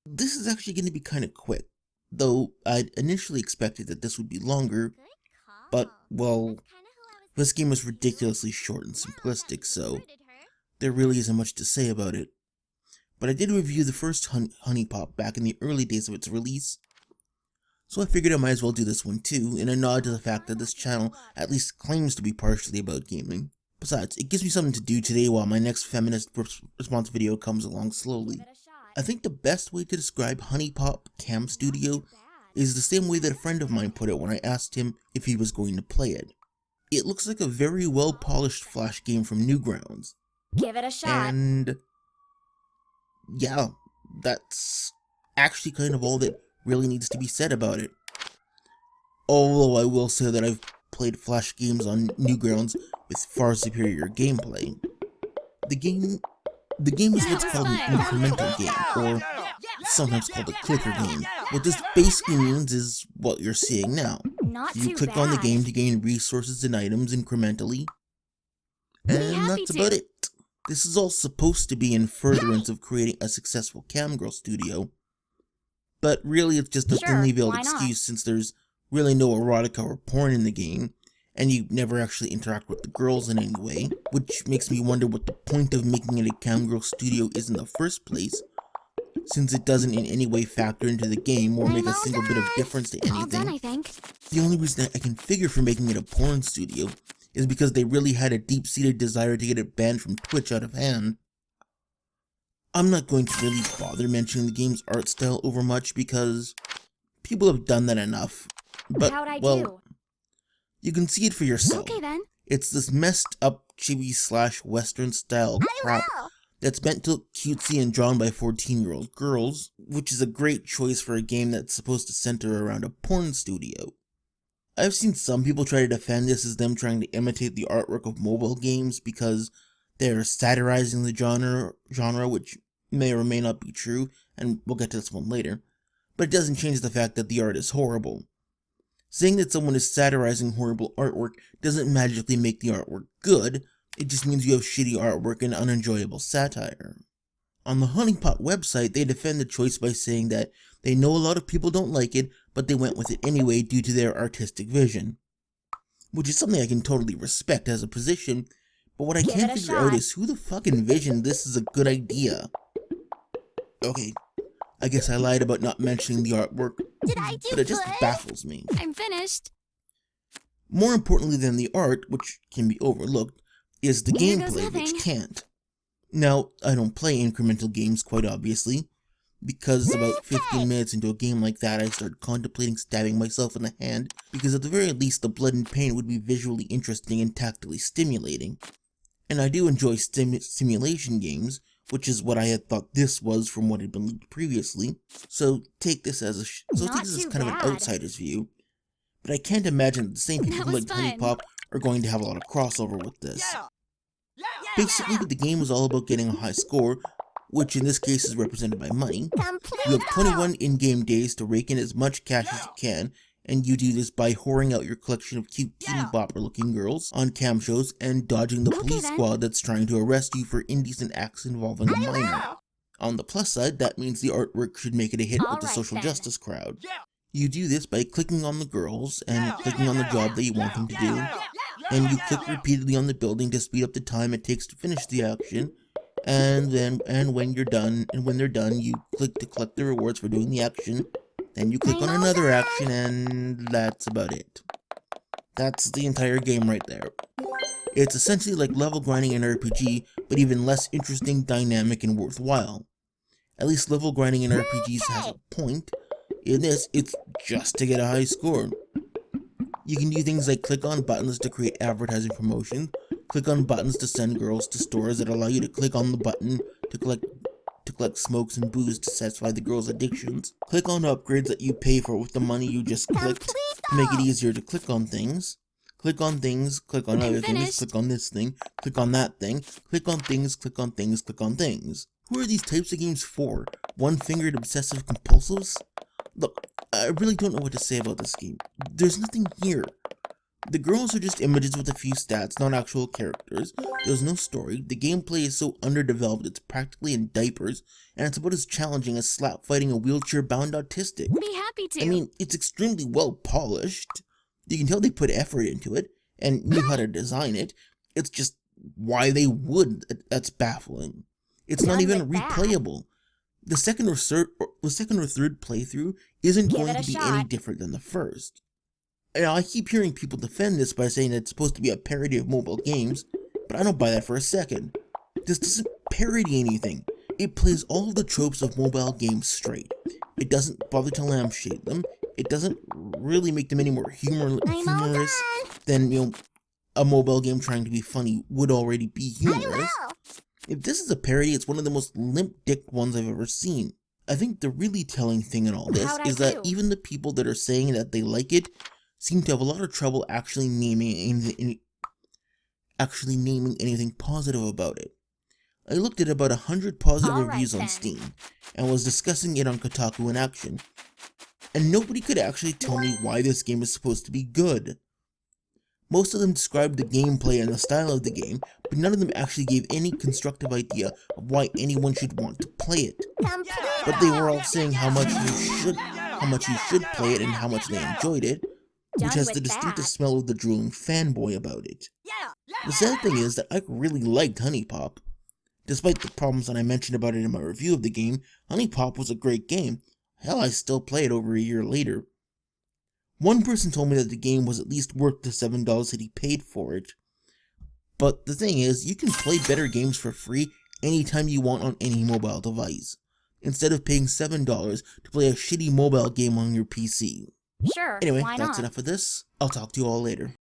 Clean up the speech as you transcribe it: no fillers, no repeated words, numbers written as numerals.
This is actually going to be kind of quick, though I'd initially expected that this would be longer, but, well, this game is ridiculously short and simplistic, so there really isn't much to say about it. But I did review the first Huniecam back in the early days of its release, so I figured I might as well do this one too, in a nod to the fact that this channel at least claims to be partially about gaming. Besides, it gives me something to do today while my next feminist response video comes along slowly. I think the best way to describe Huniecam Studio is the same way that a friend of mine put it when I asked him if he was going to play it. It looks like a very well-polished Flash game from Newgrounds. Give it a shot. And yeah, that's actually kind of all that really needs to be said about it. Although I will say that I've played Flash games on Newgrounds with far superior gameplay. The game is what's called an incremental game, or sometimes called a clicker game. What this basically means is what you're seeing now. You click on the game to gain resources and items incrementally, and that's about it. This is all supposed to be in furtherance of creating a successful camgirl studio, but really it's just a thinly veiled excuse since there's really no erotica or porn in the game, and you never actually interact with the girls in any way, which makes me wonder what the point of making it a camgirl studio is in the first place, since it doesn't in any way factor into the game or make a single bit of difference to anything. All done, I think. The only reason I can figure for making it a porn studio is because they really had a deep-seated desire to get it banned from Twitch out of hand. I'm not going to really bother mentioning the game's art style over much because people have done that enough. But, well, you can see it for yourself. Okay, then. It's this messed up chibi/western style crap that's meant to look cutesy and drawn by 14-year-old girls, which is a great choice for a game that's supposed to center around a porn studio. I've seen some people try to defend this as them trying to imitate the artwork of mobile games because they're satirizing the genre, which may or may not be true, and we'll get to this one later, but it doesn't change the fact that the art is horrible. Saying that someone is satirizing horrible artwork doesn't magically make the artwork good, it just means you have shitty artwork and unenjoyable satire. On the Huniecam website, they defend the choice by saying that they know a lot of people don't like it, but they went with it anyway due to their artistic vision. Which is something I can totally respect as a position, but what I can't figure out is who the fuck envisioned this is a good idea. Okay, I guess I lied about not mentioning the artwork, but it just baffles me. I'm finished. More importantly than the art, which can be overlooked, is the gameplay, which can't. Now, I don't play incremental games, quite obviously, because about 15 minutes into a game like that, I started contemplating stabbing myself in the hand, because at the very least, the blood and pain would be visually interesting and tactily stimulating. And I do enjoy simulation games, which is what I had thought this was from what had been leaked previously, so take this as kind of an outsider's view, but I can't imagine that the same people who like Huniecam are going to have a lot of crossover with this. Basically, the game is all about getting a high score, which in this case is represented by money. You have 21 in-game days to rake in as much cash as you can, and you do this by whoring out your collection of cute teeny-bopper-looking girls on cam shows and dodging the police squad that's trying to arrest you for indecent acts involving a minor. On the plus side, that means the artwork should make it a hit with the social justice crowd. You do this by clicking on the girls and clicking on the job that you want them to do, and you click repeatedly on the building to speed up the time it takes to finish the action, and when they're done, you click to collect the rewards for doing the action, then you click on another action, and that's about it. That's the entire game right there. It's essentially like level grinding in an RPG, but even less interesting, dynamic, and worthwhile. At least level grinding in RPGs has a point. In this, it's just to get a high score. You can do things like click on buttons to create advertising promotion, click on buttons to send girls to stores that allow you to click on the button to collect smokes and booze to satisfy the girls' addictions, click on upgrades that you pay for with the money you just clicked to make it easier to click on things, click on things, click on other things, click on this thing, click on that thing, click on things, click on things, click on things. Who are these types of games for? One-fingered obsessive compulsives? Look, I really don't know what to say about this game. There's nothing here. The girls are just images with a few stats, not actual characters. There's no story, the gameplay is so underdeveloped it's practically in diapers, and it's about as challenging as slap fighting a wheelchair-bound autistic. Be happy to. I mean, it's extremely well polished. You can tell they put effort into it, and knew how to design it. It's just why they would, that's baffling. It's not even replayable. The second or third playthrough isn't going to be any different than the first. Now, I keep hearing people defend this by saying that it's supposed to be a parody of mobile games, but I don't buy that for a second. This doesn't parody anything. It plays all of the tropes of mobile games straight. It doesn't bother to lampshade them. It doesn't really make them any more humorous than, a mobile game trying to be funny would already be humorous. If this is a parody, it's one of the most limp-dicked ones I've ever seen. I think the really telling thing in all this is that even the people that are saying that they like it seem to have a lot of trouble actually naming anything positive about it. I looked at about 100 positive reviews on Steam, and was discussing it on Kotaku in Action, and nobody could actually tell me why this game is supposed to be good. Most of them described the gameplay and the style of the game, but none of them actually gave any constructive idea of why anyone should want to play it. But they were all saying how much you should play it and how much they enjoyed it, which has the distinctive smell of the drooling fanboy about it. The sad thing is that I really liked Honey Pop. Despite the problems that I mentioned about it in my review of the game, Honey Pop was a great game. Hell, I still play it over a year later. One person told me that the game was at least worth the $7 that he paid for it. But the thing is, you can play better games for free anytime you want on any mobile device, instead of paying $7 to play a shitty mobile game on your PC. Sure, anyway, why that's not? enough of this. I'll talk to you all later.